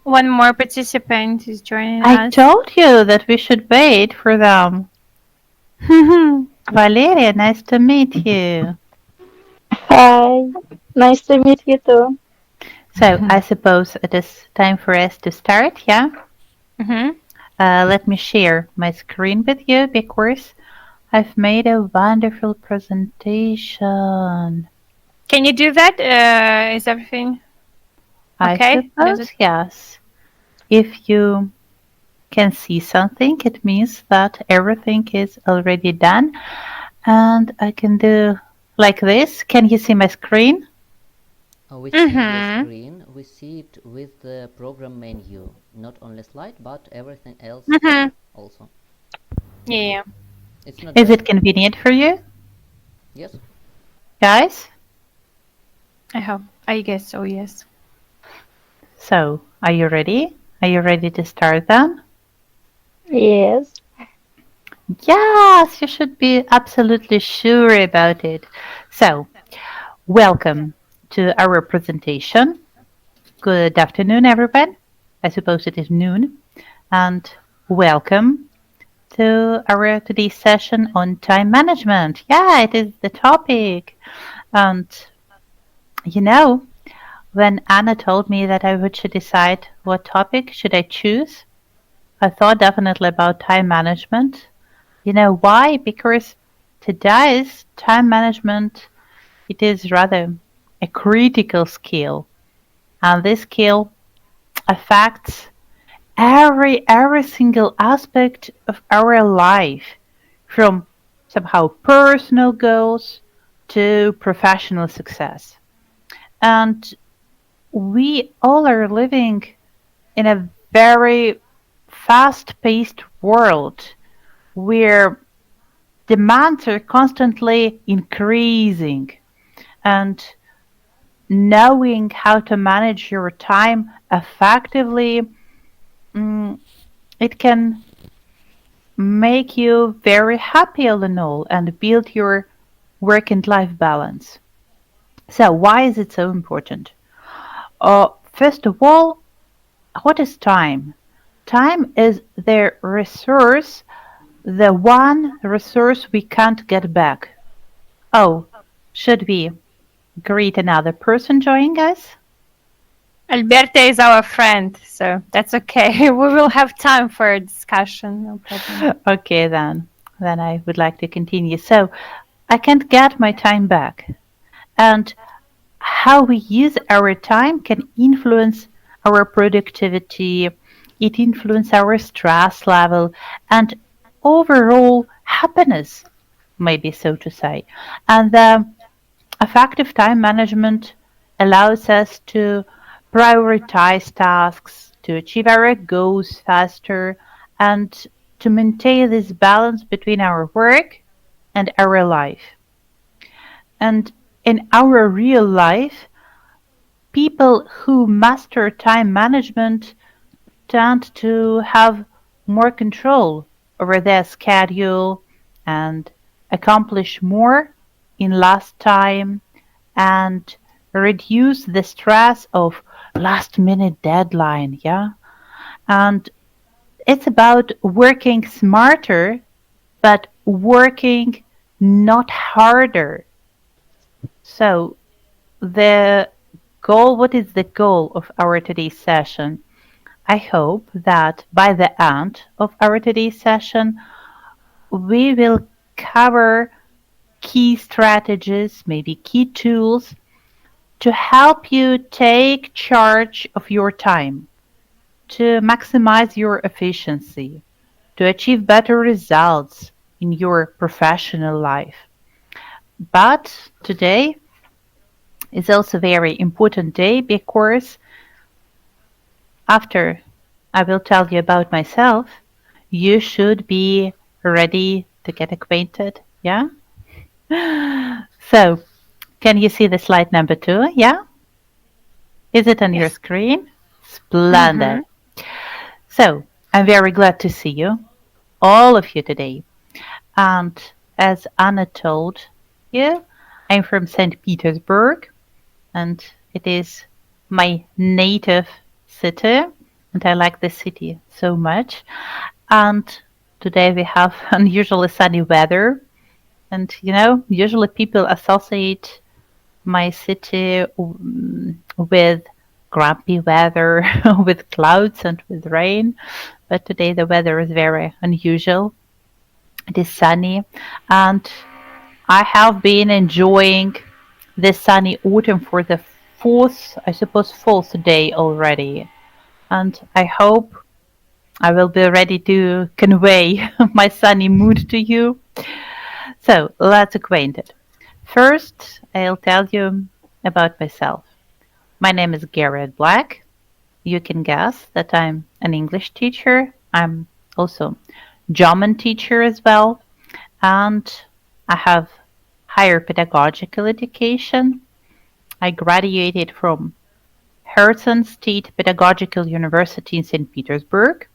One more participant is joining I us. told you that we should wait for them. Valeria, nice to meet you. Hi, nice to meet you too. So I suppose it is time for us to start, yeah? Mhm. Let me share my screen with you because I've made a wonderful presentation. Can you do that? Is everything I okay? Does it? suppose, yes. If you can see something, it means that everything is already done. And I can do like this. Can you see my screen? We see your Mhm. screen. We see it with the program menu, not only slide, but everything else Mhm. also. Yeah. It's not Is bad? it convenient for you, Yes? guys? I hope. I guess so. Yes. So, are you ready? Are you ready to start then? Yes, Yes, you should be absolutely sure about it. So, welcome to our presentation. Good afternoon, everyone. I suppose it is noon. And welcome to our today's session on time management. Yeah, it is the topic. And you know, when Anna told me that I should decide what topic should I choose, I thought definitely about time management. You know why? Because today's time management it is rather a critical skill, and this skill affects every single aspect of our life, from somehow personal goals to professional success. And we all are living in a very fast paced world where demands are constantly increasing, and knowing how to manage your time effectively, mm, it can make you very happy all in all and build your work and life balance. So why is it so important? First of all, what is time? Time is the resource, the one resource we can't get back. Oh, should we greet another person joining us? Alberta is our friend, so that's okay. We will have time for a discussion. No problem. Okay, then. Then I would like to continue. So, I can't get my time back. And how we use our time can influence our productivity, it influences our stress level, and overall happiness, maybe so to say. And effective time management allows us to prioritize tasks, to achieve our goals faster, and to maintain this balance between our work and our life. And in our real life, people who master time management tend to have more control over their schedule and accomplish more in less time and reduce the stress of last minute deadline, yeah? And it's about working smarter but working not harder. So the what is the goal of our today's session? I hope that by the end of our today's session, we will cover key strategies, maybe key tools to help you take charge of your time, to maximize your efficiency, to achieve better results in your professional life. But today is also a very important day because after I will tell you about myself, you should be ready to get acquainted. Yeah? So, can you see the slide number 2? Yeah? Is it on your Yes. screen? Splendid. Mm-hmm. So, I'm very glad to see you, all of you today. And as Anna told you, I'm from St. Petersburg, and it is my native city. and I like the city so much. And today we have unusually sunny weather. And usually people associate my city with grumpy weather, with clouds and with rain. But today the weather is very unusual. It is sunny, and I have been enjoying this sunny autumn for the fourth day already. And I hope I will be ready to convey my sunny mood to you. So let's acquaint it. First, I'll tell you about myself. My name is Garriet Black. You can guess that I'm an English teacher. I'm also German teacher as well, and I have higher pedagogical education. I graduated from Harrison State Pedagogical University in St. Petersburg,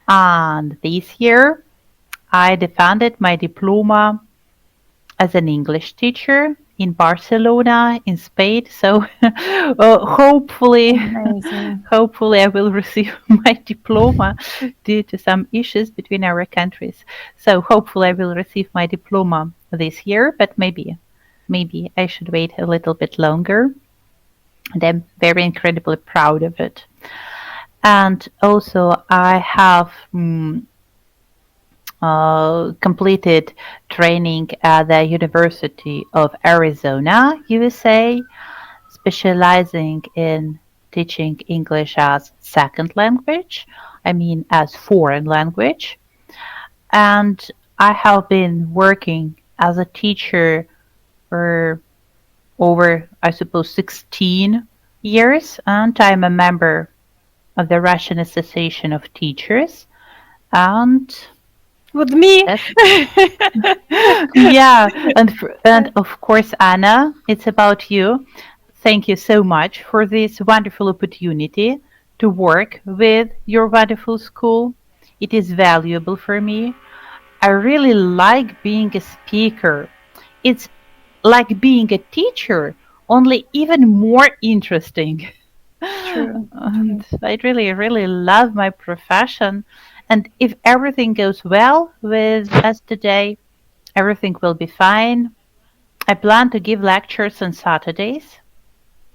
and this year I defended my diploma as an English teacher in Barcelona, in Spain. So hopefully, Amazing. hopefully I will receive my diploma due to some issues between our countries. So hopefully I will receive my diploma this year, but maybe I should wait a little bit longer. And I'm very incredibly proud of it. And also I have completed training at the University of Arizona, USA, specializing in teaching English as second language, I mean as foreign language. And I have been working as a teacher for over, I suppose, 16 years, and I'm a member of the Russian Association of Teachers. And With me? yeah, and of course, Anna, it's about you. Thank you so much for this wonderful opportunity to work with your wonderful school. It is valuable for me. I really like being a speaker. It's like being a teacher, only even more interesting. True. And I really, really love my profession. And if everything goes well with us today, everything will be fine. I plan to give lectures on Saturdays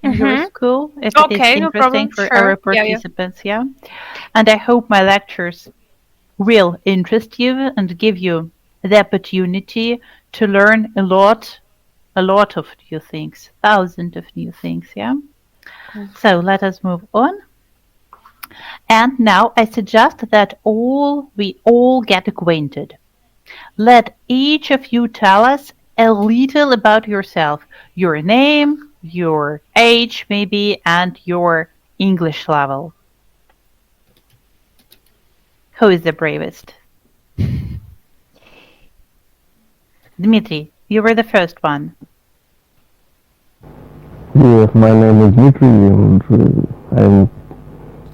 in your Mm-hmm. school if it is Okay, no interesting problem. for Sure. our Yeah, yeah. participants, yeah. And I hope my lectures will interest you and give you the opportunity to learn a lot of new things, thousands of new things, yeah. Cool. So let us move on. And now I suggest that we all get acquainted. Let each of you tell us a little about yourself, your name, your age maybe, and your English level. Who is the bravest? Dmitry, you were the first one. Yes, my name is Dmitry and I'm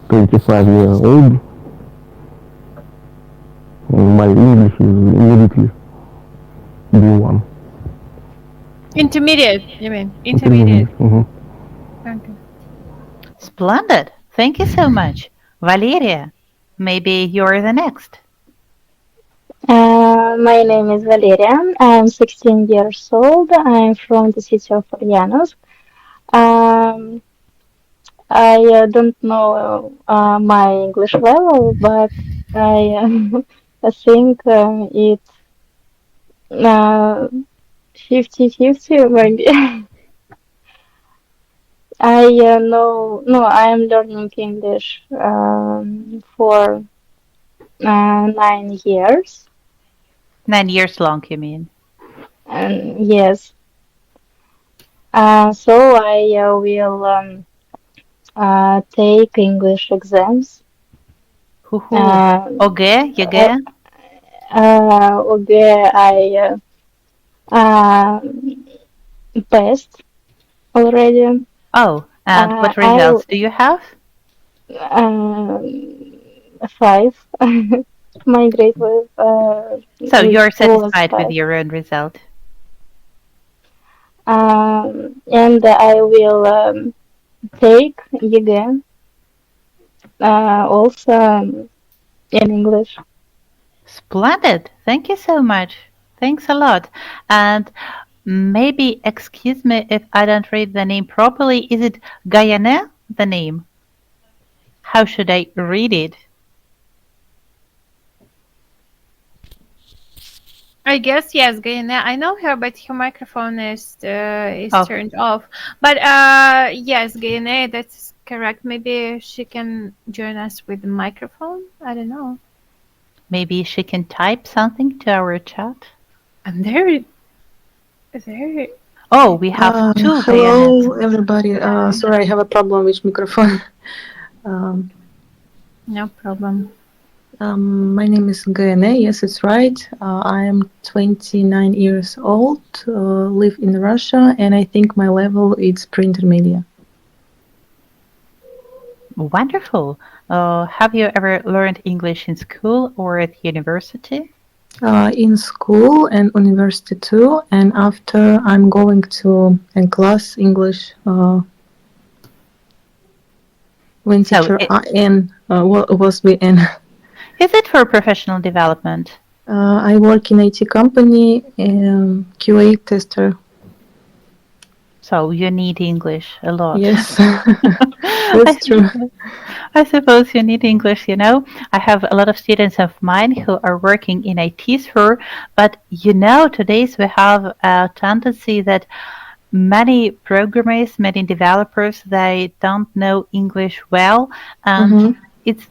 25 years old. And my English is immediately B1. Intermediate, you mean? Intermediate. Okay. Splendid. Thank you so much. Valeria, maybe you're the next. My name is Valeria. I'm 16 years old. I'm from the city of Ulyanovsk. Um, I don't know my English level, but I I think it's 50-50 maybe. I know, no, I am learning English for 9 years. 9 years long, you mean? And yes, so I will take English exams. Hoo-hoo. Okay, Uh, yeah. okay, I passed already. Oh, and what I results do you have? 5. My grade So you're was satisfied with 5. your own result. And I will take EG also in English. Splendid. Thank you so much. Thanks a lot. And maybe, excuse me if I don't read the name properly. Is it Guyane, the name? How should I read it? I guess yes, Gayane. I know her, but her microphone is Oh. turned off. But yes, Gayane, that's correct. Maybe she can join us with the microphone. I don't know. Maybe she can type something to our chat. And there. Oh, we have two Hello, Gayanes. everybody. Sorry, I have a problem with microphone. No problem. My name is Gene. Yes, it's right. I am 29 years old, live in Russia, and I think my level is pre-intermediate. Wonderful. Have you ever learned English in school or at university? In school and university too, and after I'm going to a class English when So teacher it- was BN. Is it for professional development? I work in IT company, QA tester. So you need English a lot. Yes, that's true. I suppose you need English, you know. I have a lot of students of mine who are working in IT sphere, but you know, today's we have a tendency that many programmers, many developers, they don't know English well, and it's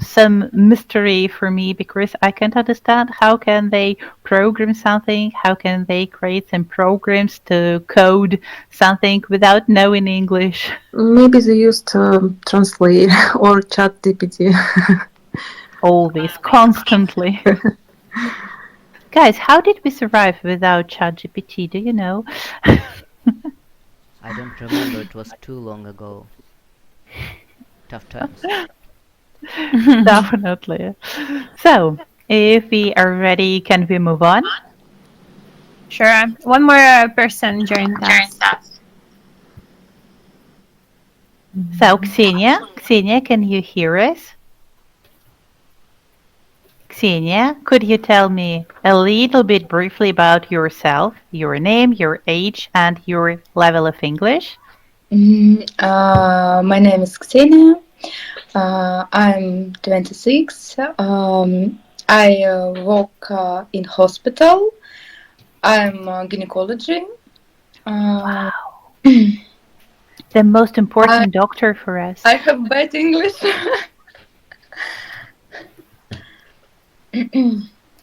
some mystery for me because I can't understand how can they program something, how can they create some programs to code something without knowing English. Maybe they used Translate or ChatGPT. Always, constantly. Guys, how did we survive without ChatGPT? Do you know? I don't remember, it was too long ago. Tough times. Definitely. So, if we are ready, can we move on? Sure. One more person joined us. So, Ksenia, can you hear us? Ksenia, could you tell me a little bit briefly about yourself, your name, your age, and your level of English? My name is Ksenia. I'm 26. I work in hospital. I'm gynecology. Wow. The most important doctor for us. I have bad English.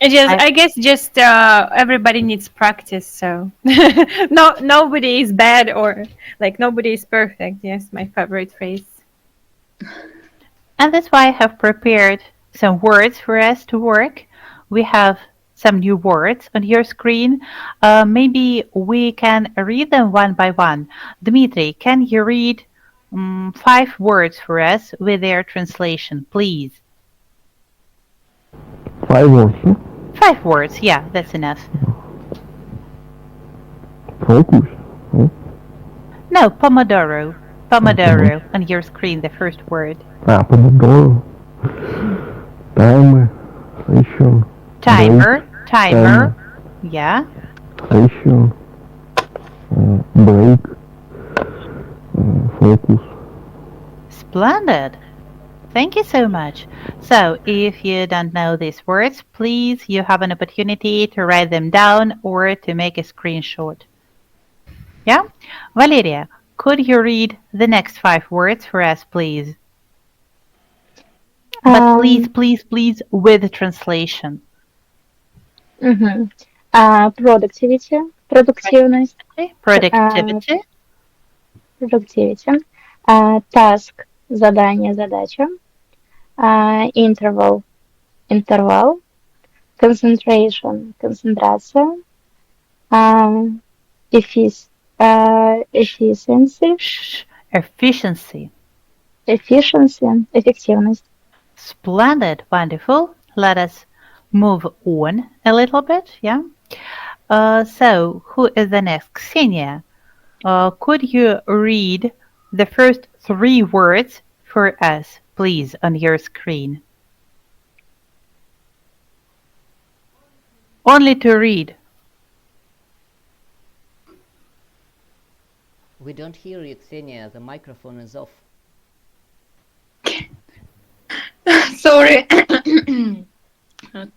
I guess just everybody needs practice. So nobody is bad or like nobody is perfect. Yes, my favorite phrase. And that's why I have prepared some words for us to work. We have some new words on your screen. Maybe we can read them one by one. Dmitry, can you read 5 words for us with their translation, please? 5 words, huh? 5 words, yeah, that's enough. Focus, huh? No, Pomodoro. Pomodoro on your screen, the first word. Pomodoro. Timer. Session. Timer. Yeah. Session. Break. Focus. Splendid. Thank you so much. So, if you don't know these words, please, you have an opportunity to write them down or to make a screenshot. Yeah? Valeria, could you read the next 5 words for us, please? But please, with translation. Productivity, продуктивность, Productivity. productivity, task, задание, задача, interval, интервал, concentration, концентрация, efficiency, эффективность. Splendid, wonderful. Let us move on a little bit, yeah? So, who is the next? Ksenia, could you read the first 3 words for us, please, on your screen? Only to read. We don't hear you, Xenia. The microphone is off. Sorry.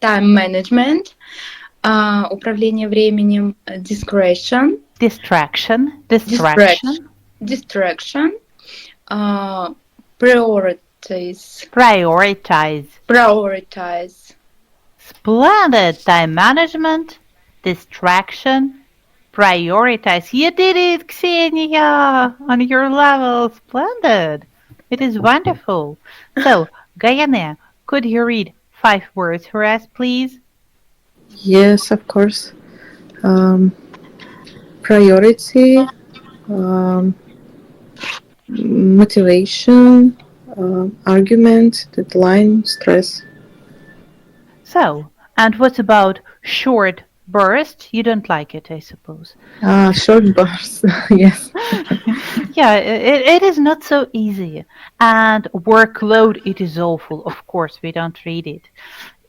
Time management, управление временем, discretion, Distraction. distraction, priorities, prioritize. Splendid. Time management, distraction, prioritize. You did it, Xenia, on your level. Splendid. It is wonderful. So, Gayane, could you read 5 words for us, please? Yes, of course. Um, Priority, um, motivation, argument, deadline, stress. So, and what about short burst? You don't like it, I suppose. Short bars. Yes. Yeah, it is not so easy. And workload, it is awful. Of course, we don't read it.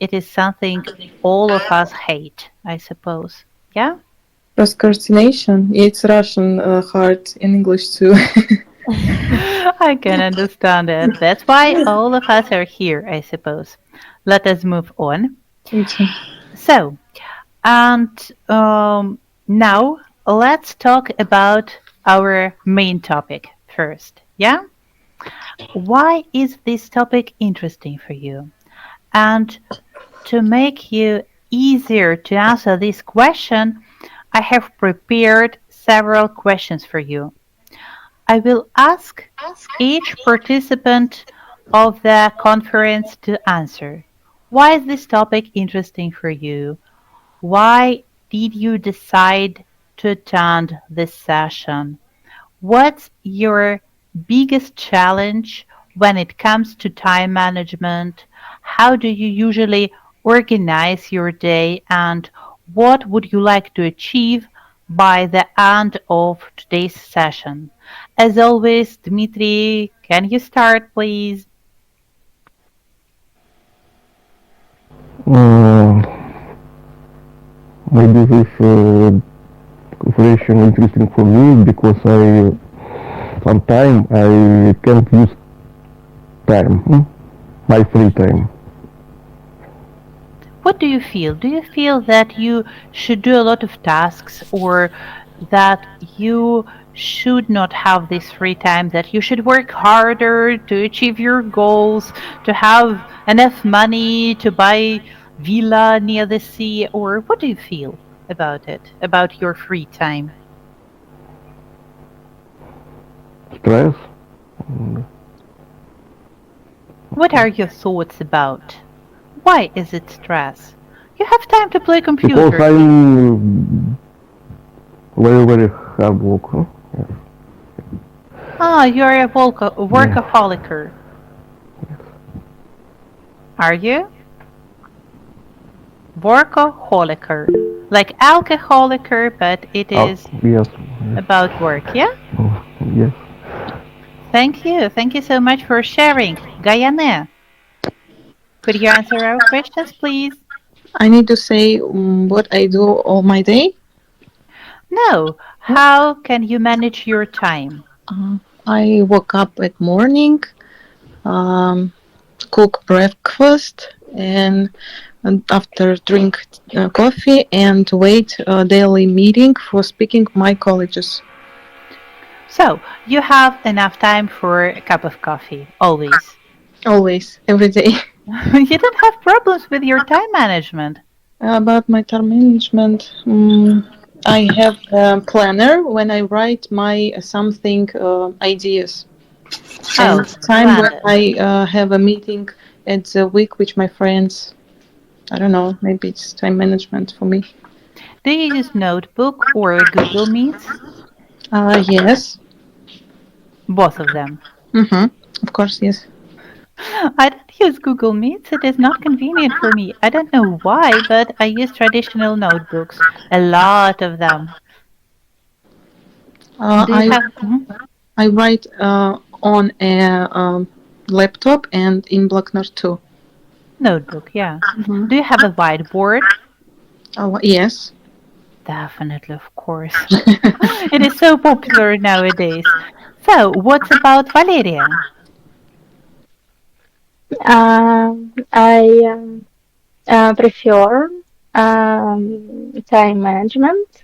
It is something all of us hate, I suppose. Yeah? Procrastination. It's Russian hard in English too. I can understand it. That's why all of us are here, I suppose. Let us move on. Okay. So, and now let's talk about our main topic first. Yeah? Why is this topic interesting for you? And to make you easier to answer this question, I have prepared several questions for you. I will ask each participant of the conference to answer. Why is this topic interesting for you? Why did you decide to attend this session? What's your biggest challenge when it comes to time management? How do you usually organize your day? And what would you like to achieve by the end of today's session? As always, Dmitry, can you start, please? Uh, Maybe this question interesting for me because I sometimes I can't use time, my free time. What do you feel? Do you feel that you should do a lot of tasks or that you should not have this free time, that you should work harder to achieve your goals, to have enough money to buy villa near the sea, or what do you feel about it, about your free time? Stress. What are your thoughts about? Why is it stress? You have time to play Because computer. I'm very, very hard worker. Yes. Ah, you're a workaholic. Are you? Workaholic. Like alcoholic, but it is Yes. about work, yeah? Oh, yes. Thank you. Thank you so much for sharing. Gayane, could you answer our questions, please? I need to say what I do all my day. No. How can you manage your time? I woke up at morning, um, cook breakfast, and after drink coffee and wait a daily meeting for speaking my colleges. So, you have enough time for a cup of coffee, always. Always, every day. You don't have problems with your time management. About my time management, I have a planner when I write my something ideas. Oh, And time when splendid. I have a meeting at the week with my friends. I don't know, maybe it's time management for me. Do you use Notebook or Google Meets? Yes. Both of them. Of course, yes. I don't use Google Meets. It is not convenient for me. I don't know why, but I use traditional notebooks. A lot of them. Do you I have? I write on a laptop and in Blacknote too. Notebook, yeah. Mhm. Do you have a whiteboard? Oh, yes. Definitely, of course. It is so popular nowadays. So, what's about Valeria? I prefer time management.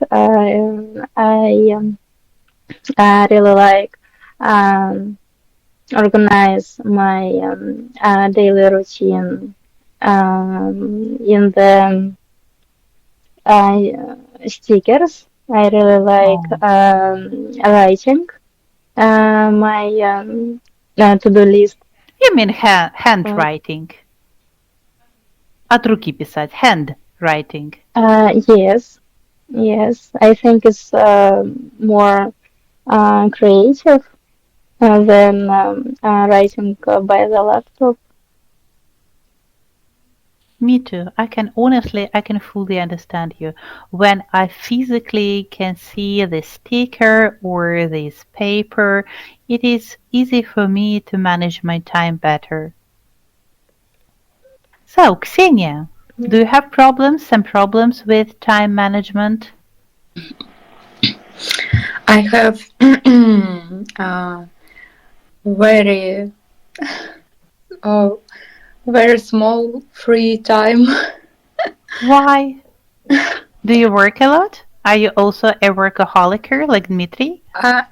I really like um, organize my daily routine in the stickers. I really like Oh, writing my to-do list. you mean Uh, handwriting? От руки писать, handwriting. yes, yes. I think it's more creative than writing by the laptop. Me too. I can fully understand you. When I physically can see the sticker or this paper, it is easy for me to manage my time better. So, Xenia, do you have some problems with time management? I have very uh, very small free time. Why? Do you work a lot? Are you also a workaholic like Dmitry? uh,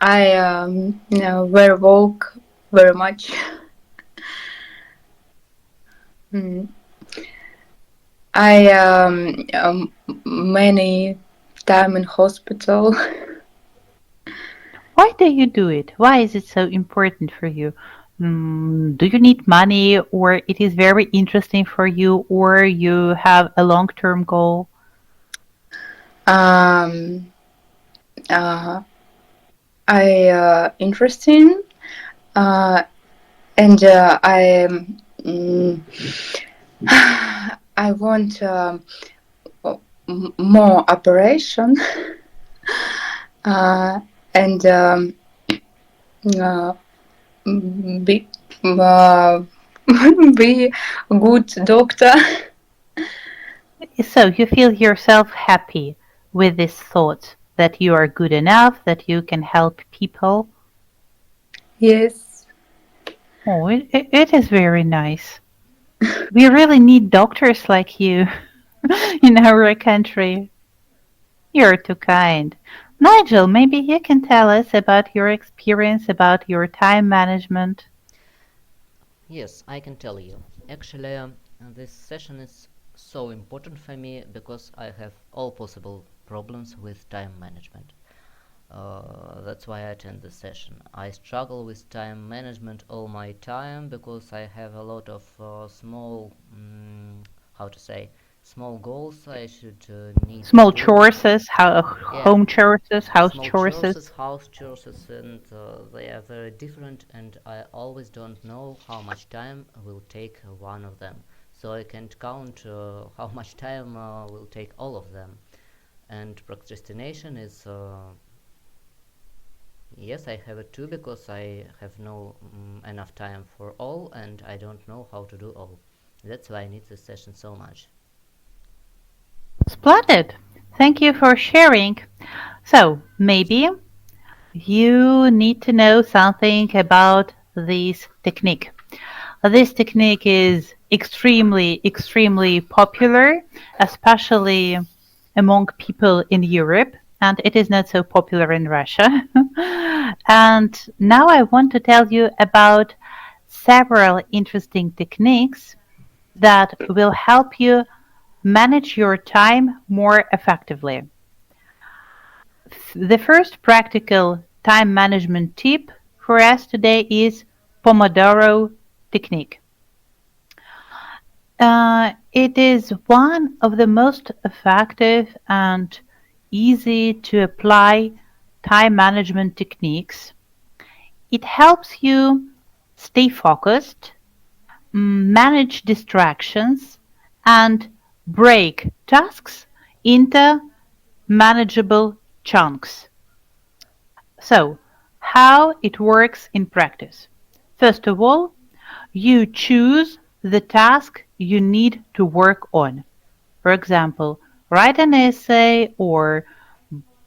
I wear work very much. Mm. I many time in hospital. Why do you do it? Why is it so important for you? Do you need money, or it is very interesting for you, or you have a long-term goal? um, uh, I interesting uh, and mm, I want more operation uh, and uh, be be a good doctor. So you feel yourself happy with this thought that you are good enough, that you can help people. Yes. Oh, it is very nice. We really need doctors like you in our country. You're too kind. Nigel, maybe you can tell us about your experience about your time management. Yes, I can tell you. Actually, this session is so important for me because I have all possible problems with time management. That's why I attend this session. I struggle with time management all my time because I have a lot of small, how to say, small goals I should need to Small do. chores, Yeah, home chores, house small chores. chores, house chores, and they are very different, and I always don't know how much time will take one of them. So I can't count how much time will take all of them. And procrastination is, yes, I have it too because I have no enough time for all, and I don't know how to do all. That's why I need this session so much. Splendid. Thank you for sharing. So, maybe you need to know something about this technique. This technique is extremely popular, especially among people in Europe, and it is not so popular in Russia. And now I want to tell you about several interesting techniques that will help you manage your time more effectively. The first practical time management tip for us today is Pomodoro technique. It is one of the most effective and easy to apply time management techniques. It helps you stay focused, manage distractions, and break tasks into manageable chunks. So, how it works in practice. First of all, you choose the task you need to work on. For example, write an essay or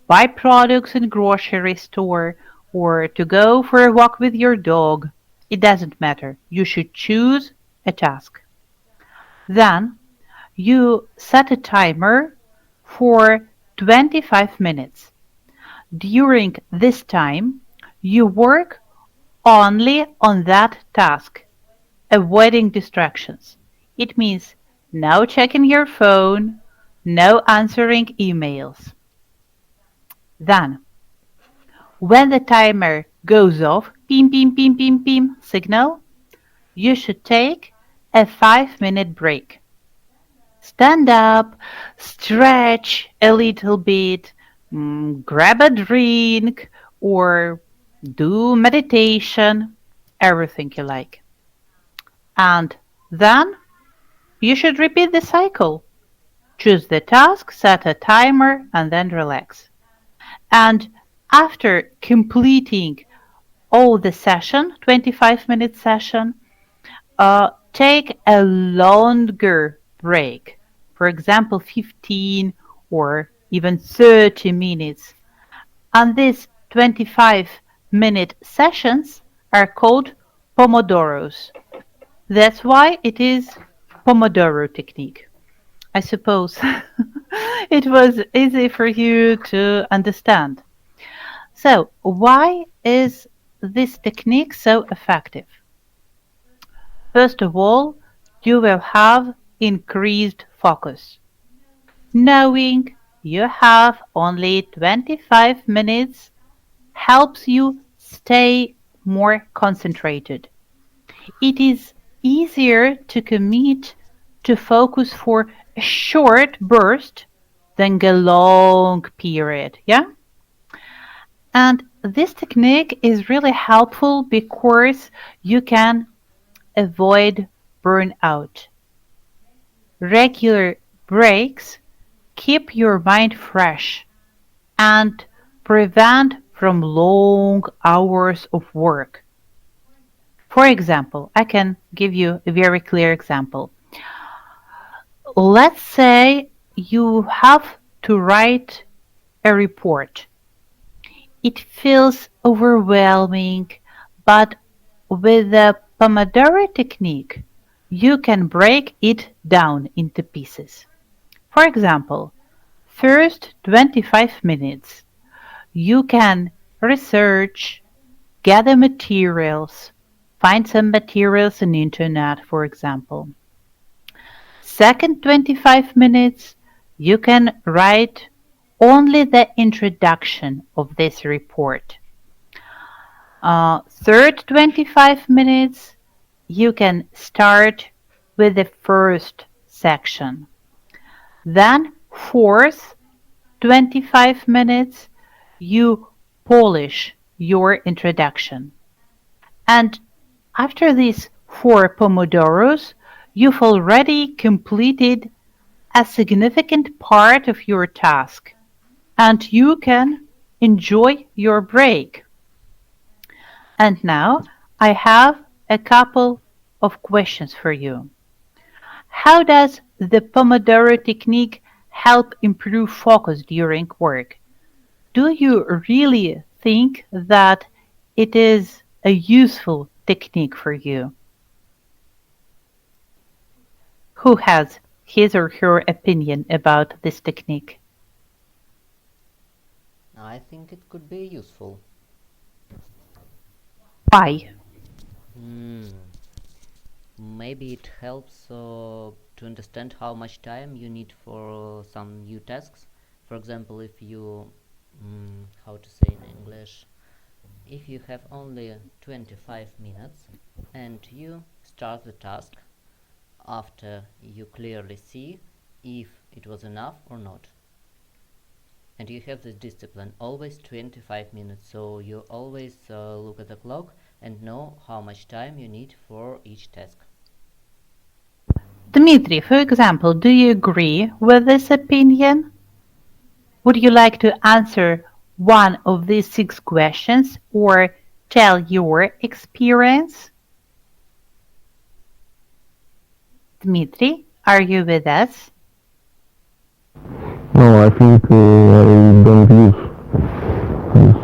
buy products in grocery store or to go for a walk with your dog. It doesn't matter. You should choose a task. Then you set a timer for 25 minutes. During this time, you work only on that task, avoiding distractions. It means no checking your phone, no answering emails. Then, when the timer goes off, pim, pim, pim, pim, pim signal, you should take a 5-minute break. Stand up, stretch a little bit, grab a drink, or do meditation, everything you like. And then you should repeat the cycle. Choose the task, set a timer, and then relax. And after completing all the session, 25-minute session, take a longer break. For example, 15 or even 30 minutes. And these 25-minute sessions are called Pomodoros. That's why it is Pomodoro technique. I suppose it was easy for you to understand. So, why is this technique so effective? First of all, you will have increased focus. Knowing you have only 25 minutes helps you stay more concentrated. It is easier to commit to focus for a short burst than a long period, yeah? And this technique is really helpful because you can avoid burnout. Regular breaks keep your mind fresh and prevent from long hours of work. For example, I can give you a very clear example. Let's say you have to write a report. It feels overwhelming, but with the Pomodoro technique, you can break it down into pieces. For example, first 25 minutes, you can research, gather materials, find some materials on the internet, for example. Second 25 minutes, you can write only the introduction of this report. Third 25 minutes, you can start with the first section. Then fourth 25 minutes, you polish your introduction. And after these 4 Pomodoros, you've already completed a significant part of your task and you can enjoy your break. And now I have a couple of questions for you. How does the Pomodoro technique help improve focus during work? Do you really think that it is a useful technique for you? Who has his or her opinion about this technique? I think it could be useful. Why? Hmm. Maybe it helps to understand how much time you need for some new tasks. For example, if you, how to say in English, if you have only 25 minutes and you start the task after you clearly see if it was enough or not. And you have this discipline, always 25 minutes, so you always look at the clock and know how much time you need for each task. Dmitry, for example, do you agree with this opinion? Would you like to answer one of these 6 questions or tell your experience? Dmitry, are you with us? No, I think I don't use this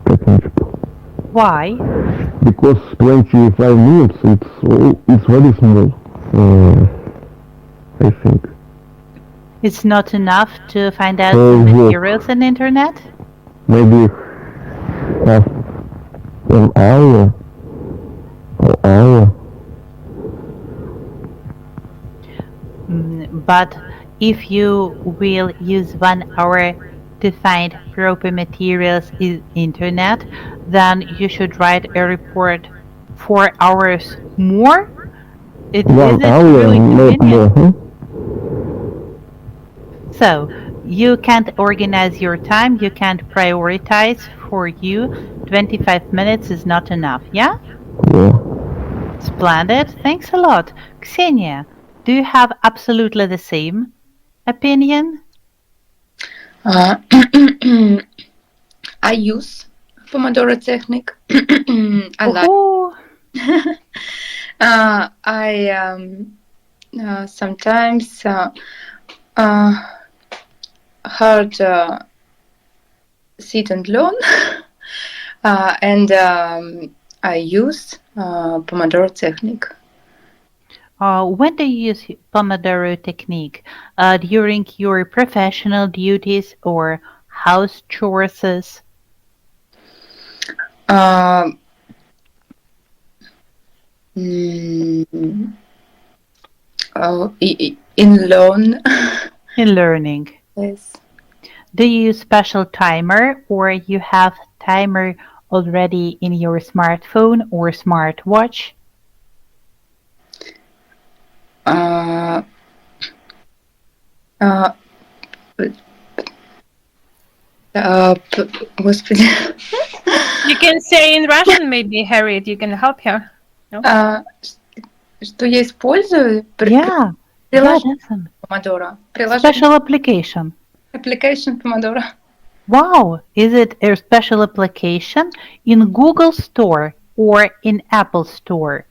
technique Why? because 25 minutes it's very small. I think. It's not enough to find out So the yes, materials on internet? maybe half an hour or hour. But if you will use 1 hour to find proper materials in internet, then you should write a report 4 hours more. It One isn't hour, really not convenient. more. Huh? So you can't organize your time, you can't prioritize. For you, 25 minutes is not enough, yeah? Yeah. Splendid. Thanks a lot. Ksenia, do you have absolutely the same opinion? Uh, I use Pomodoro technique. I like. Oh, I sometimes uh, hard sit and learn, and I use Pomodoro technique. when do you use Pomodoro technique? During your professional duties or house chores? Uh, mm, in learn. In learning? Yes. Do you use special timer or you have timer already in your smartphone or smartwatch? Uh, uh, Господи. You can say in Russian, maybe, Harriet, you can help her. No? Что я использую? Yeah, Приложение definitely. Pomodoro. Приложение Special application. application Pomodoro. Wow, is it a special application in Google Store or in Apple Store?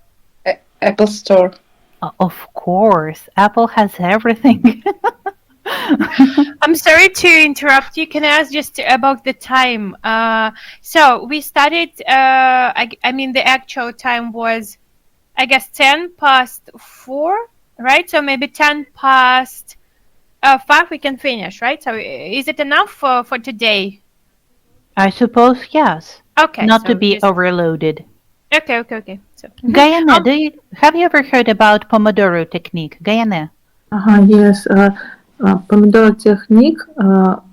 Apple Store. Of course, Apple has everything. I'm sorry to interrupt you. Can I ask just about the time? So we started. I mean, the actual time was, I guess, 4:10, right? So maybe 5 we can finish, right? So is it enough for today? I suppose yes, Okay, not to so be just overloaded. okay. So Gayane, have you ever heard about Pomodoro technique? Gayane? Yes. Pomodoro technique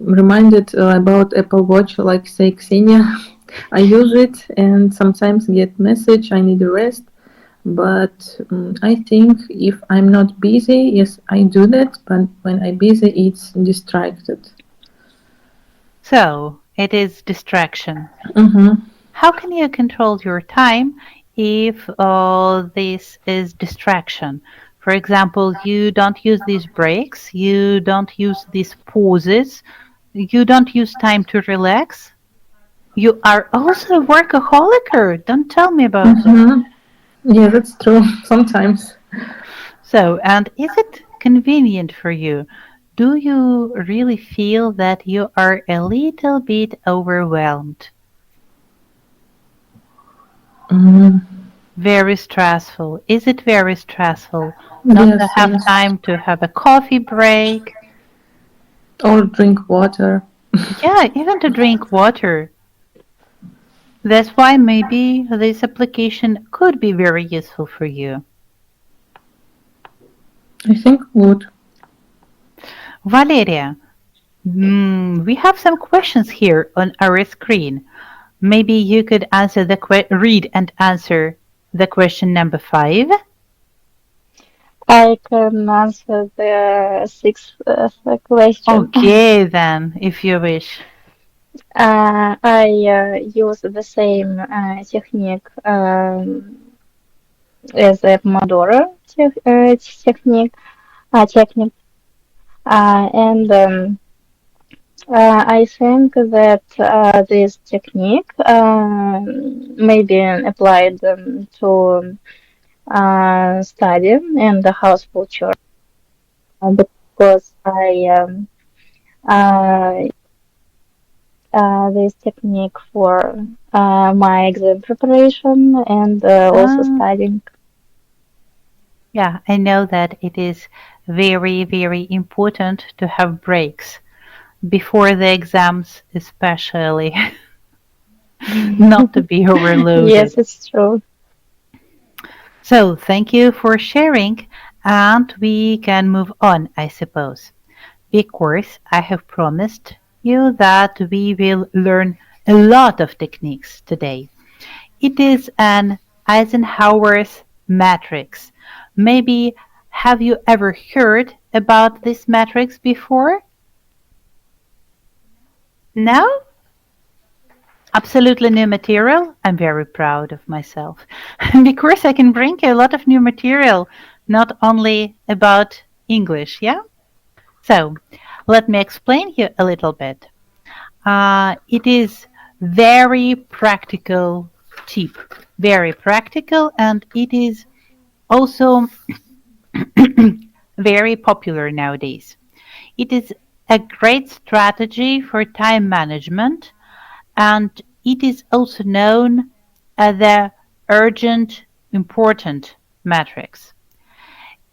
reminded about Apple Watch, like say Xenia. I use it and sometimes get message I need a rest. But I think if I'm not busy, yes, I do that. But when I'm busy, it's distracted. So, it is distraction. Mm-hmm. How can you control your time if this is distraction? For example, you don't use these breaks, you don't use these pauses, you don't use time to relax. You are also a workaholic. Don't tell me about that. Mm-hmm. Yeah, that's true. Sometimes. So, and is it convenient for you? Do you really feel that you are a little bit overwhelmed? Mm-hmm. Very stressful. Is it very stressful not to Yes, have yes. time to have a coffee break? Or drink water. Yeah, even to drink water. That's why maybe this application could be very useful for you. I think would. Valeria, we have some questions here on our screen. Maybe you could read and answer the question number 5. I can answer the sixth question. Okay, then, if you wish. I use the same technique as a Pomodoro technique, and I think that this technique may be applied to study and the household chores because uh, this technique for my exam preparation and also Ah, studying. yeah, I know that it is very, very important to have breaks before the exams, especially, not to be overloaded. Yes, it's true. So, thank you for sharing, and we can move on, I suppose, because I have promised you that we will learn a lot of techniques today. It is an Eisenhower's matrix. Maybe have you ever heard about this matrix before? No? Absolutely new material. I'm very proud of myself because I can bring you a lot of new material, not only about English, yeah? So, let me explain you a little bit. It is very practical tip, very practical, and it is also very popular nowadays. It is a great strategy for time management, and it is also known as the urgent important matrix.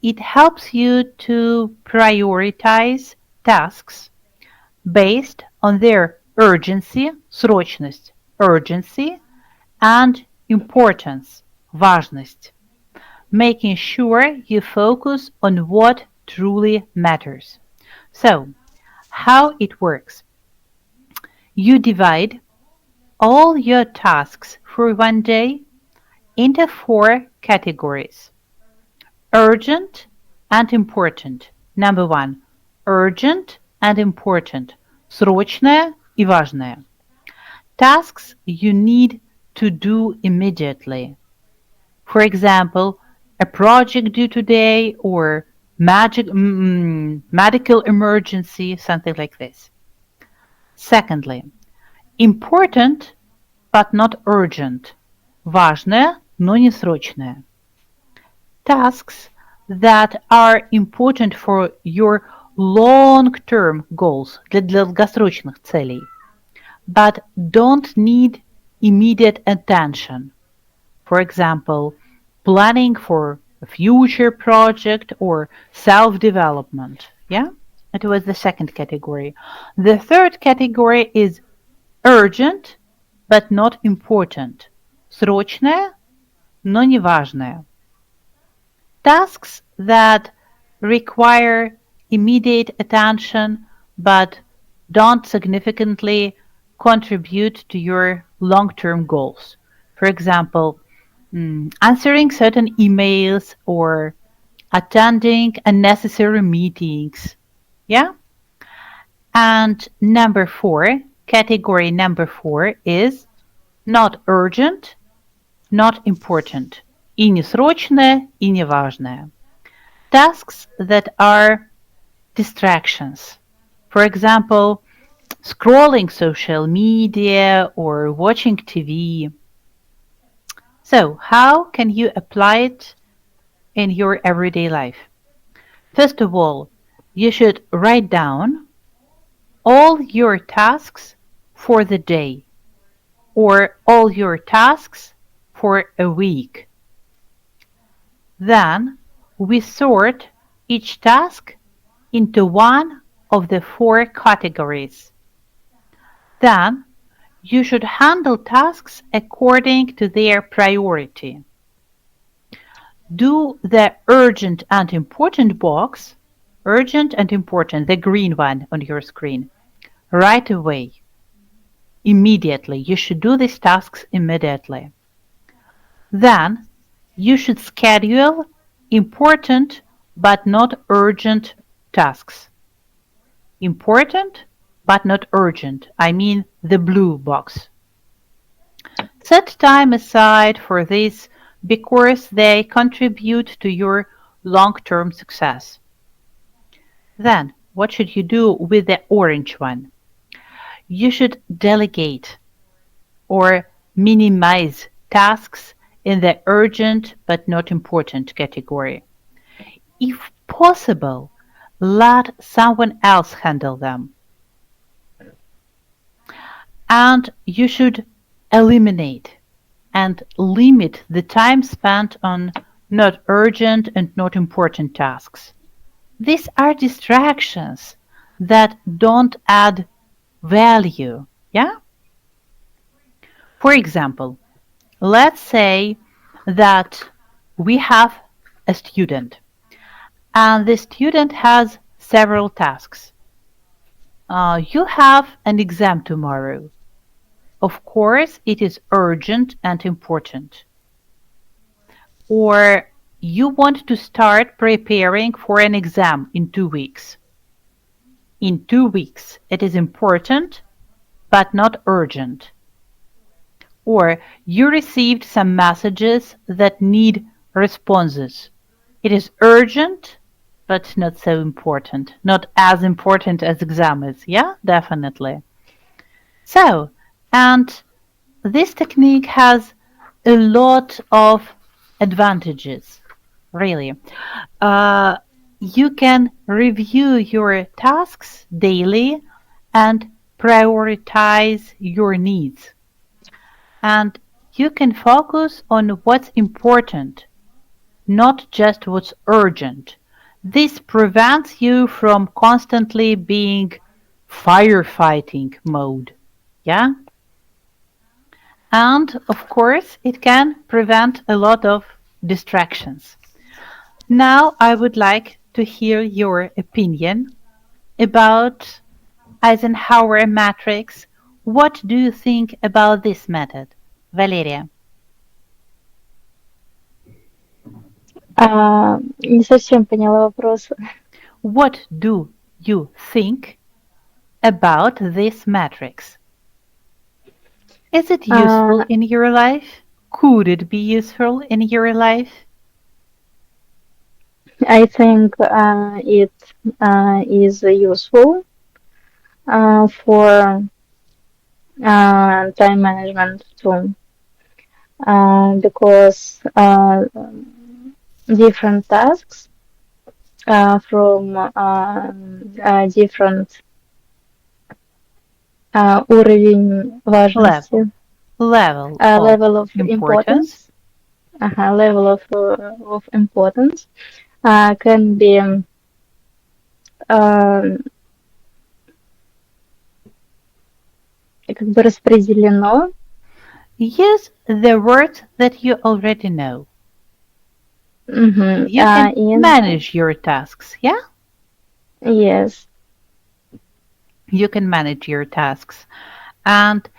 It helps you to prioritize tasks based on their urgency, срочность, urgency, and importance, важность, making sure you focus on what truly matters. So, how it works? You divide all your tasks for one day into four categories: urgent and important. Number one, urgent and important. Срочное и важное. Tasks you need to do immediately. For example, a project due today or medical emergency, something like this. Secondly, important but not urgent. Важное, но не срочное. Tasks that are important for your long-term goals, для долгосрочных целей, but don't need immediate attention. For example, planning for a future project or self-development. Yeah, it was the second category. The third category is urgent but not important. Срочное, но не важное. Tasks that require immediate attention but don't significantly contribute to your long-term goals. For example, answering certain emails or attending unnecessary meetings. Yeah? And category number four is not urgent, not important. И не срочное, и не важное. Tasks that are distractions. For example, scrolling social media or watching TV. So, how can you apply it in your everyday life? First of all, you should write down all your tasks for the day or all your tasks for a week. Then we sort each task into one of the four categories. Then you should handle tasks according to their priority. Do the urgent and important box, urgent and important, the green one on your screen, right away, immediately. You should do these tasks immediately. Then you should schedule important but not urgent tasks. Important but not urgent, I mean the blue box. Set time aside for this because they contribute to your long-term success. Then, what should you do with the orange one? You should delegate or minimize tasks in the urgent but not important category. If possible, let someone else handle them. And you should eliminate and limit the time spent on not urgent and not important tasks. These are distractions that don't add value. Yeah? For example, let's say that we have a student and the student has several tasks. You have an exam tomorrow. Of course, it is urgent and important. Or you want to start preparing for an exam in 2 weeks. In 2 weeks, it is important but not urgent. Or you received some messages that need responses. It is urgent but not so important. Not as important as exam is. Yeah, definitely. So, and this technique has a lot of advantages, really. Uh, you can review your tasks daily and prioritize your needs. And you can focus on what's important, not just what's urgent. This prevents you from constantly being firefighting mode. Yeah? And of course, it can prevent a lot of distractions. Now, I would like to hear your opinion about Eisenhower matrix. What do you think about this method, Valeria? Не совсем поняла вопрос. What do you think about this matrix? Is it useful in your life? Could it be useful in your life? I think it is useful for time management too, because different tasks from different уровень важности, level of importance, level of importance can be как бы распределено. Use the word that you already know. You can manage your tasks, yeah? Yes. You can manage your tasks. And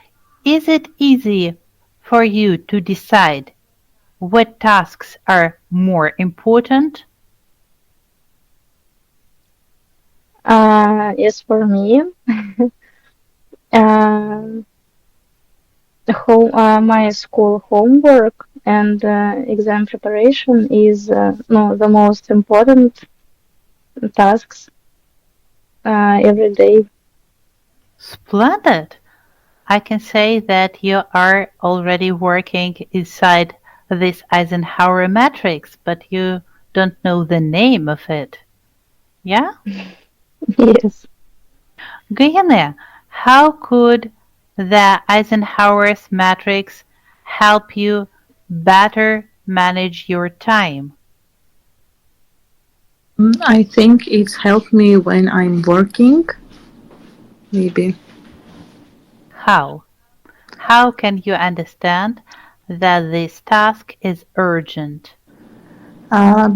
is it easy for you to decide what tasks are more important? Yes, for me. My school homework and exam preparation is the most important tasks every day. Splendid! I can say that you are already working inside this Eisenhower matrix, but you don't know the name of it. Yeah? Yes. Guyane, how could the Eisenhower's matrix help you better manage your time? I think it's helped me when I'm working. Maybe. How? How can you understand that this task is urgent?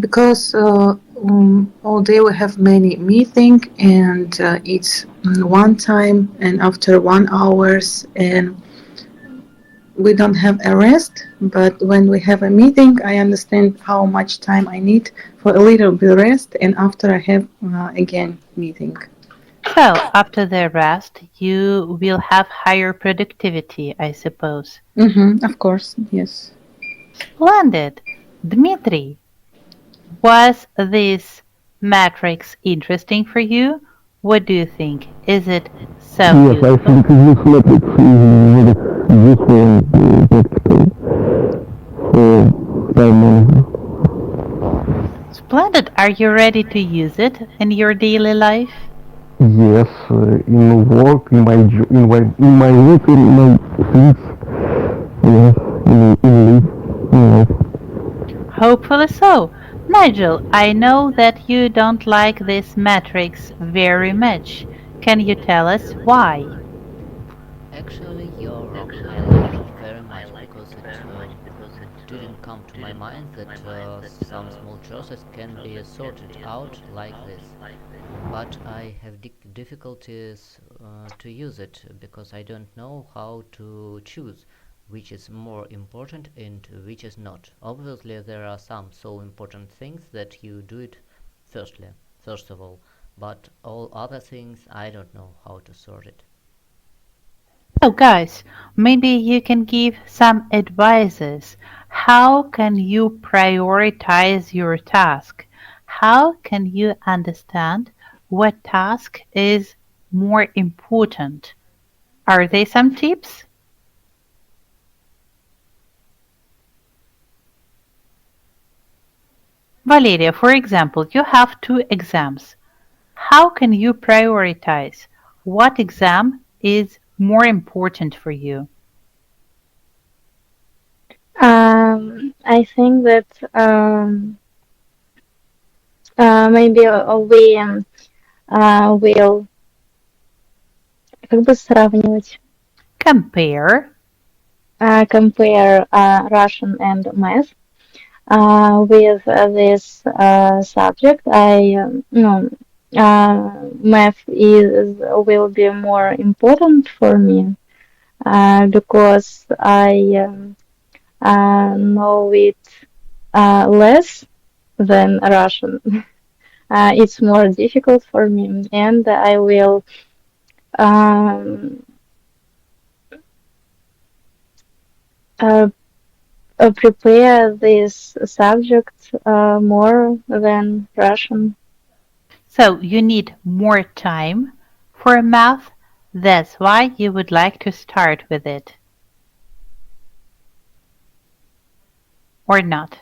Because all day we have many meetings and it's one time and after 1 hours and we don't have a rest. But when we have a meeting, I understand how much time I need for a little bit rest and after I have again meeting. So, after the rest, you will have higher productivity, I suppose. Of course, yes. Splendid! Dmitry, was this matrix interesting for you? What do you think? Is it so Yes, useful? I think this matrix is very useful and practical. for time management. Splendid. Are you ready to use it in your daily life? Yes, in work, in my in my work, in my things, yes, in life. Hopefully so. Nigel, I know that you don't like this matrix very much. Can you tell us why? Actually, you're wrong. I like it very much because it didn't come to my mind that some small choices can be sorted out like this. But I have difficulties to use it because I don't know how to choose which is more important and which is not. Obviously, there are some so important things that you do it first of all, but all other things I don't know how to sort it. So, guys, maybe you can give some advices. How can you prioritize your task? How can you understand what task is more important? Are there some tips? Valeria, for example, you have two exams. How can you prioritize? What exam is more important for you? I think that maybe we will как бы сравнивать, Compare. compare Russian and math. With this subject, math is will be more important for me because I know it less than Russian. It's more difficult for me, and I will um, uh, prepare this subject more than Russian. So you need more time for math. That's why you would like to start with it, or not?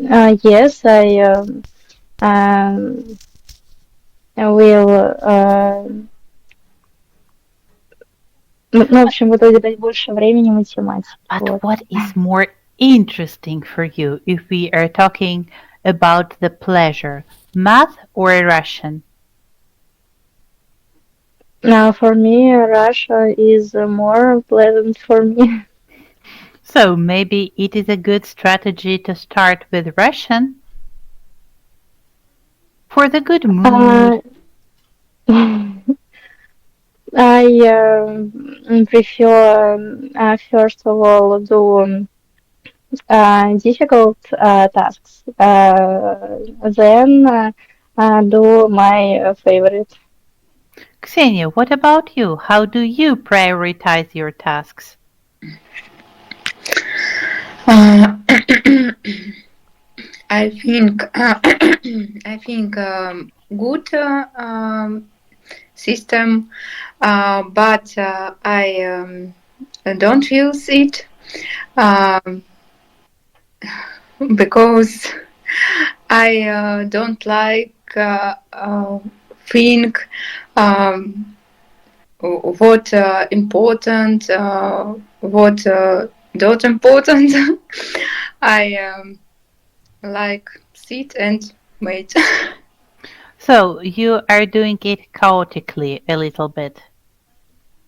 Uh, yes, um, I will, в общем, буду уделять больше времени математике. But Вот. what is more interesting for you if we are talking about the pleasure, math or Russian? Now, for me, Russia is more pleasant for me. So maybe it is a good strategy to start with Russian for the good Uh, mood. I prefer, first of all, do difficult tasks, then do my favorite. Ksenia, what about you? How do you prioritize your tasks? Uh, I think I think good system, but I don't use it um, because I don't like think um, what important, what not important. I like sit and wait. So you are doing it chaotically a little bit.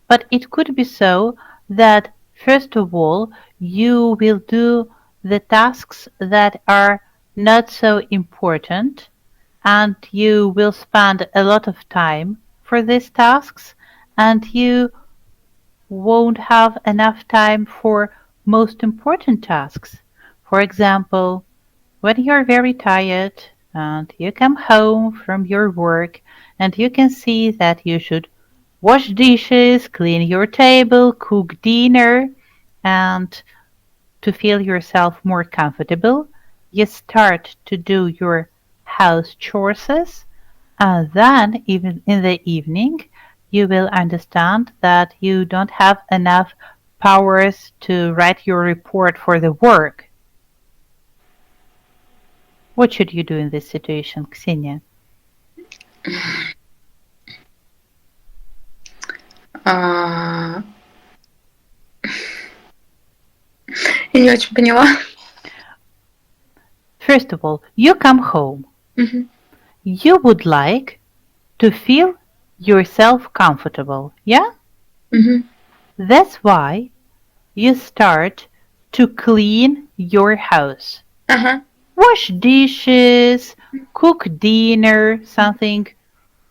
But it could be so that first of all you will do the tasks that are not so important and you will spend a lot of time for these tasks and you won't have enough time for most important tasks. For example, when you're very tired and you come home from your work and you can see that you should wash dishes, clean your table, cook dinner, and to feel yourself more comfortable, you start to do your house chores, and then even in the evening, you will understand that you don't have enough powers to write your report for the work. What should you do in this situation, Ksenia? А, Я не очень поняла. First of all, you come home. Мгм. You would like to feel yourself comfortable, yeah? Мгм. That's why you start to clean your house. Ага. Wash dishes, cook dinner, something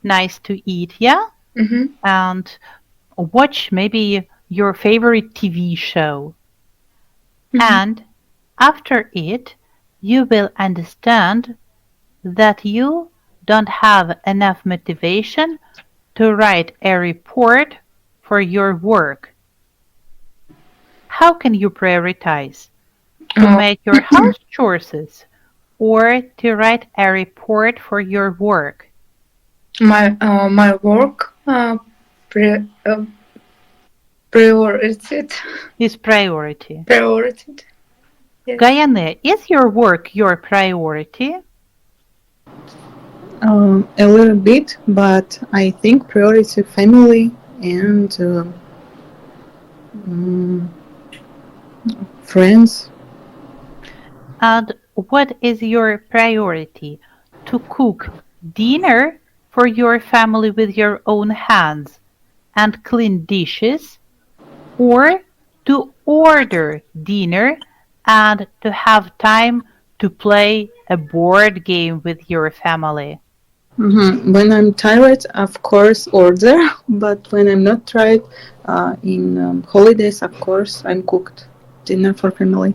nice to eat, yeah? Мгм. And watch maybe your favorite TV show. Мгм. And after it, you will understand that you don't have enough motivation to write a report for your work. How can you prioritize? To А, make your house chores or to write a report for your work? My work priorited. Is priority. Priorited. Yes. Gayane, is your work your priority? A little bit, but I think priority family and mm, friends. And what is your priority? To cook dinner for your family with your own hands and clean dishes, or to order dinner and to have time to play a board game with your family? When I'm tired, of course, order. But when I'm not tired, in holidays, of course, I'm cooked dinner for family.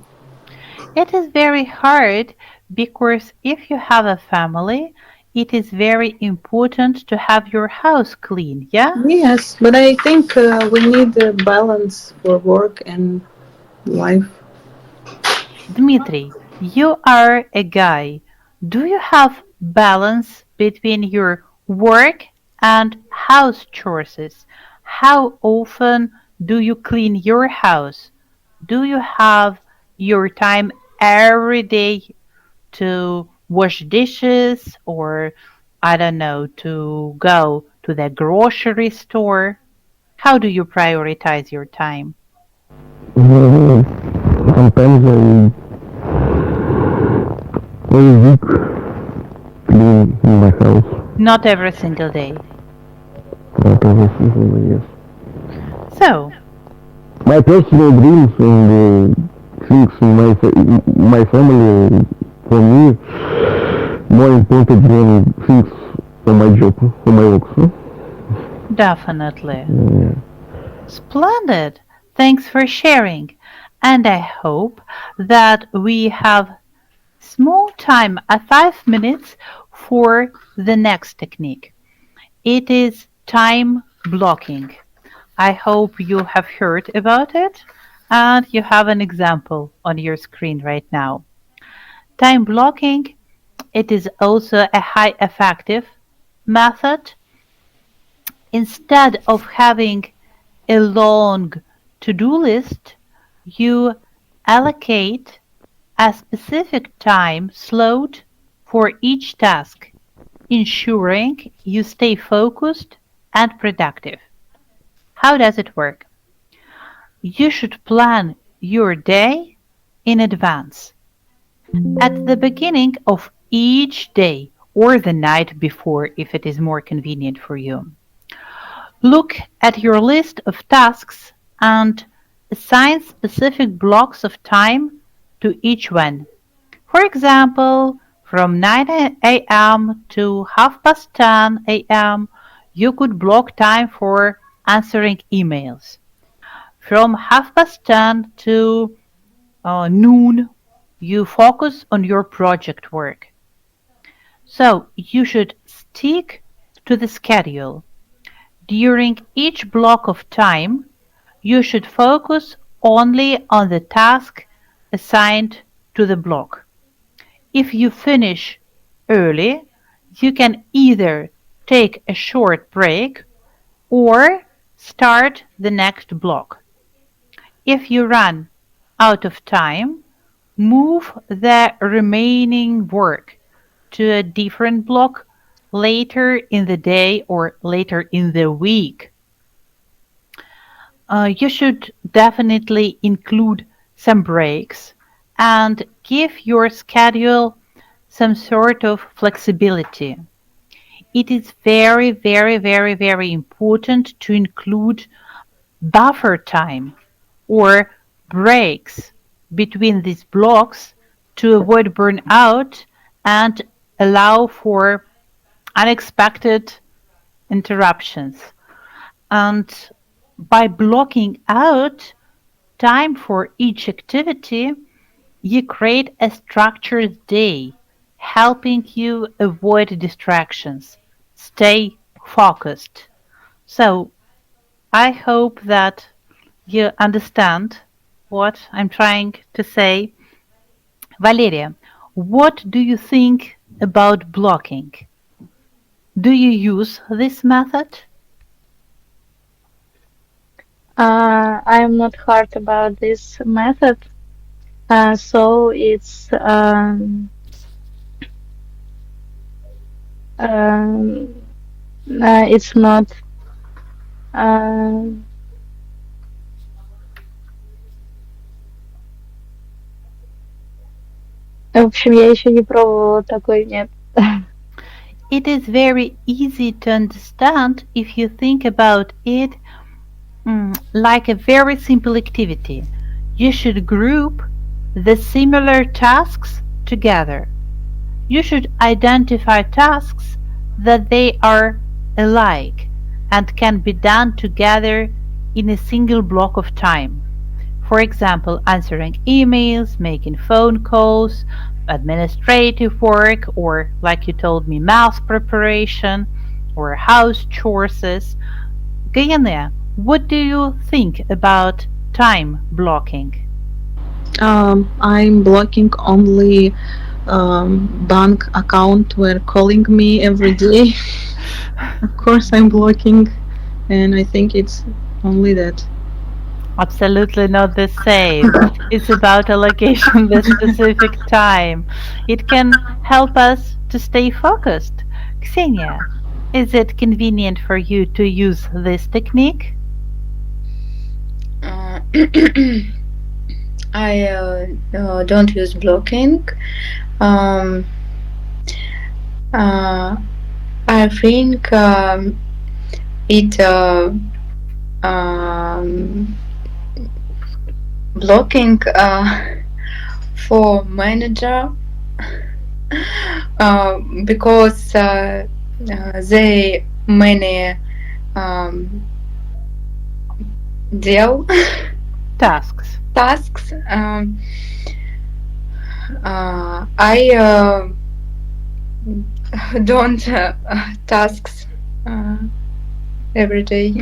It is very hard because if you have a family, it is very important to have your house clean, yeah? Yes, but I think we need a balance for work and life. Dmitry, you are a guy. Do you have balance between your work and house chores? How often do you clean your house? Do you have your time every day to wash dishes or, I don't know, to go to the grocery store? How do you prioritize your time? Sometimes every week clean in my house. Not every single day. Not every single day, yes. So, My personal dreams and things in my family for me more important than things for my job, for my work. Huh? definitely. Yeah. Splendid. Thanks for sharing. And I hope that we have small time at 5 minutes for the next technique. It is time blocking. I hope you have heard about it and you have an example on your screen right now. Time blocking, it is also a high effective method. Instead of having a long to-do list, you allocate a specific time slot for each task, ensuring you stay focused and productive. How does it work? You should plan your day in advance. At the beginning of each day or the night before, if it is more convenient for you, look at your list of tasks and assign specific blocks of time to each one. For example, from 9 a.m. to half past 10 a.m., you could block time for answering emails. From half past 10 to noon, you focus on your project work. So you should stick to the schedule. During each block of time, you should focus only on the task assigned to the block. If you finish early, you can either take a short break or start the next block. If you run out of time, move the remaining work to a different block later in the day or later in the week. You should definitely include some breaks and give your schedule some sort of flexibility. It is very, very, very, very important to include buffer time or breaks between these blocks to avoid burnout and allow for unexpected interruptions. And by blocking out time for each activity, you create a structured day, helping you avoid distractions, stay focused. So I hope that you understand what I'm trying to say. Valeria, what do you think about blocking? Do you use this method? I'm not hard about this method, so um, it's not. Uh, в общем, я еще не пробовала такой метод. It is very easy to understand if you think about it like a very simple activity. You should group the similar tasks together. You should identify tasks that they are alike and can be done together in a single block of time. For example, answering emails, making phone calls, administrative work, or like you told me, math preparation, or house chores. Gayane, what do you think about time blocking? I'm blocking only bank account were calling me every day. Of course, I'm blocking, and I think it's only that. Absolutely not the same. It's about allocation the specific time. It can help us to stay focused. Ksenia, is it convenient for you to use this technique? Uh, I don't use blocking. Um, I think it blocking for manager because they many deal Tasks. tasks. I don't tasks every day.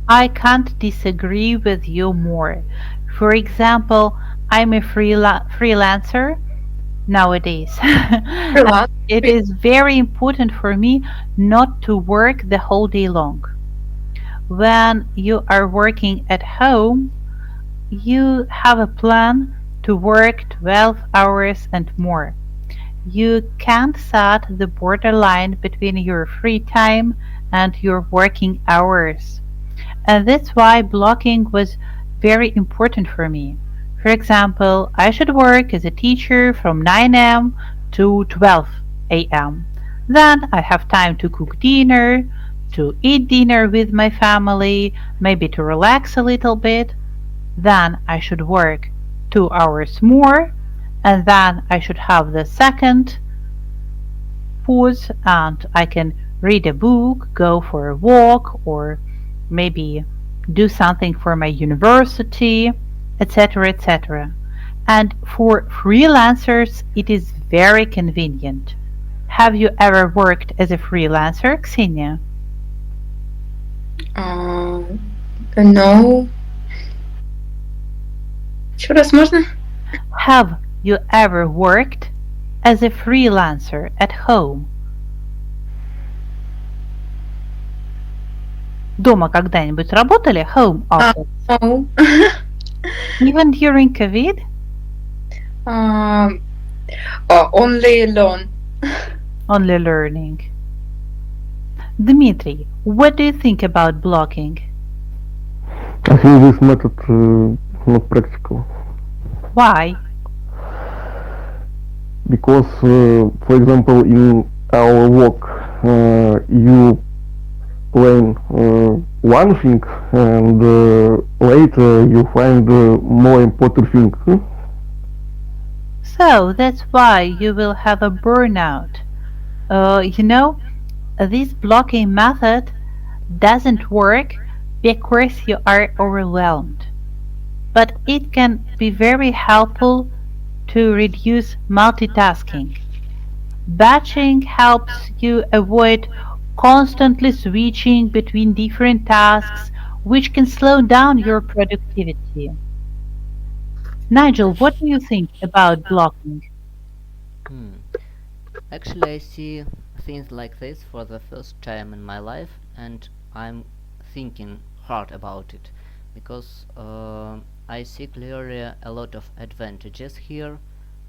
I can't disagree with you more. For example, I'm a freelancer nowadays. Freelance. It is very important for me not to work the whole day long. When you are working at home, you have a plan to work 12 hours and more. You can't set the borderline between your free time and your working hours. And that's why blocking was very important for me. For example, I should work as a teacher from 9 a.m. to 12 a.m. Then I have time to cook dinner, to eat dinner with my family, maybe to relax a little bit. Then I should work 2 hours more, and then I should have the second pause and I can read a book, go for a walk, or maybe do something for my university, etc. etc. And for freelancers, it is very convenient. Have you ever worked as a freelancer, Ksenia? No. Еще раз можно? Have you ever worked as a freelancer at home? Дома когда-нибудь работали? Home office. No. Even during COVID? Um, only alone. Only learning. Dmitry, what do you think about blocking? I think this method not practical Why? because, for example, in our work, you plan one thing and later you find more important thing. So that's why you will have a burnout. You know, this blocking method doesn't work because you are overwhelmed, but it can be very helpful to reduce multitasking. Batching helps you avoid constantly switching between different tasks, which can slow down your productivity. Nigel, what do you think about blocking? Hmm. Actually, I see things like this for the first time in my life, and I'm thinking hard about it because I see clearly a lot of advantages here,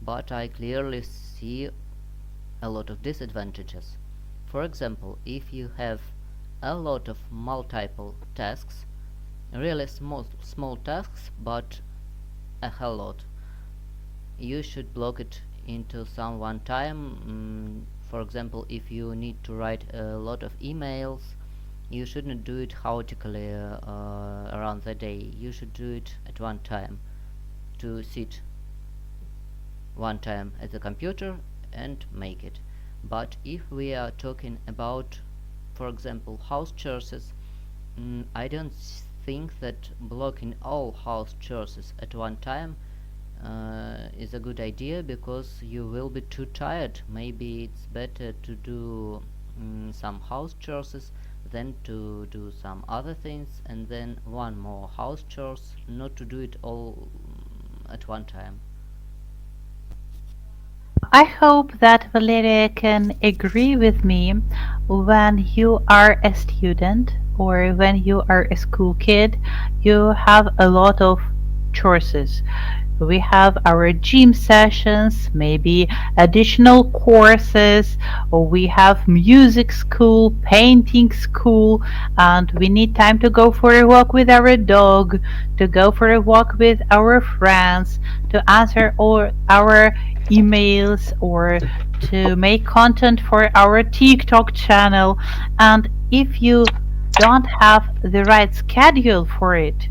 but I clearly see a lot of disadvantages. For example, if you have a lot of multiple tasks, really small tasks, but a hell lot, you should block it into some one time. For example, if you need to write a lot of emails, you shouldn't do it chaotically around the day. You should do it at one time, to sit one time at the computer and make it. But if we are talking about, for example, house chores, I don't think that blocking all house chores at one time is a good idea because you will be too tired. Maybe it's better to do some house chores than to do some other things and then one more house chores, not to do it all at one time. I hope that Valeria can agree with me. When you are a student or when you are a school kid, you have a lot of choices. We have our gym sessions, maybe additional courses, or we have music school, painting school, and we need time to go for a walk with our dog, to go for a walk with our friends, to answer all our emails, or to make content for our TikTok channel. And if you don't have the right schedule for it,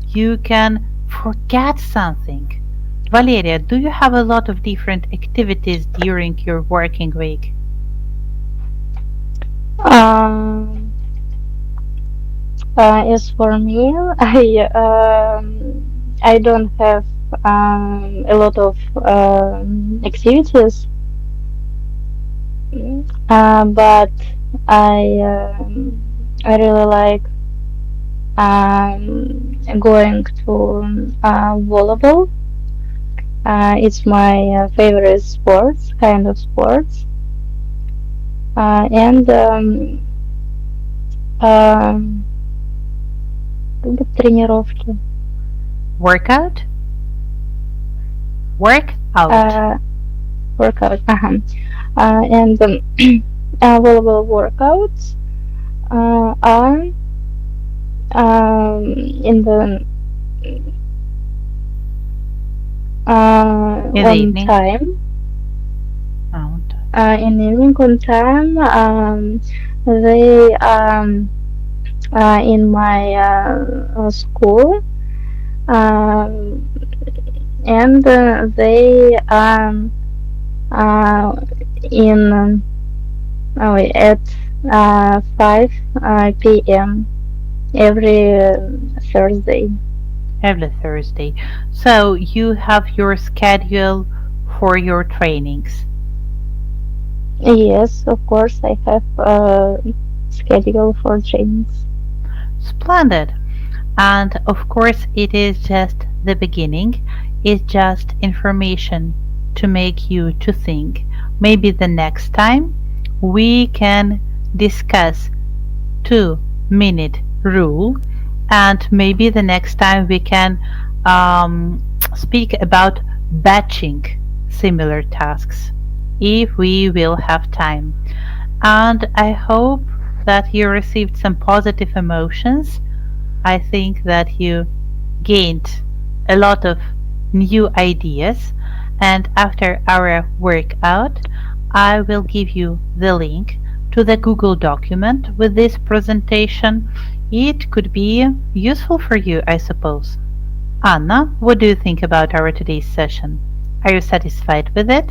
you can forget something. Valeria, do you have a lot of different activities during your working week? Um, as for me, I don't have a lot of activities, but I really like going to volleyball. It's my favorite sports, kind of sports, and um, любит тренировки. Workout? Work out. Workout, and volleyball workouts are in the In the on evening. time. Oh, In the evening on time, they in my school, um, and they uh, in at 5 p.m. every Thursday. every Thursday. So you have your schedule for your trainings. Yes, of course, I have a schedule for trainings. Splendid. And of course, it is just the beginning. It's just information to make you to think. Maybe the next time we can discuss 2-minute rule, and maybe the next time we can speak about batching similar tasks if we will have time. And I hope that you received some positive emotions. I think that you gained a lot of new ideas. And after our workout, I will give you the link to the Google document with this presentation. It could be useful for you, I suppose. Anna, what do you think about our today's session? Are you satisfied with it?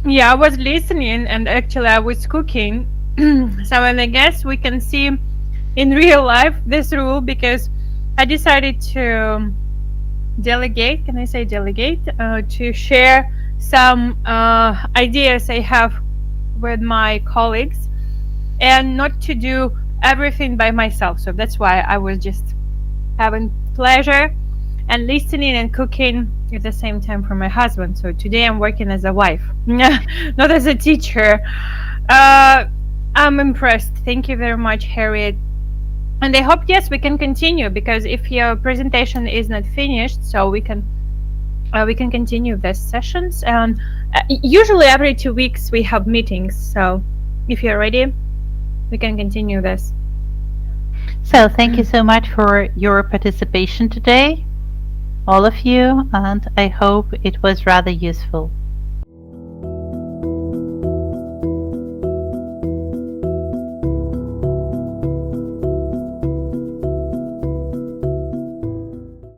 Yeah, I was listening and actually I was cooking. So, and I guess we can see in real life this rule because I decided to delegate. Can I say delegate? To share some ideas I have with my colleagues and not to do everything by myself. So that's why I was just having pleasure and listening and cooking at the same time for my husband. So today I'm working as a wife, not as a teacher. I'm impressed. Thank you very much, Harriet. And I hope, yes, we can continue because if your presentation is not finished, so we can continue these sessions. And usually every 2 weeks we have meetings. So if you're ready, we can continue this. So thank you so much for your participation today, all of you, and I hope it was rather useful.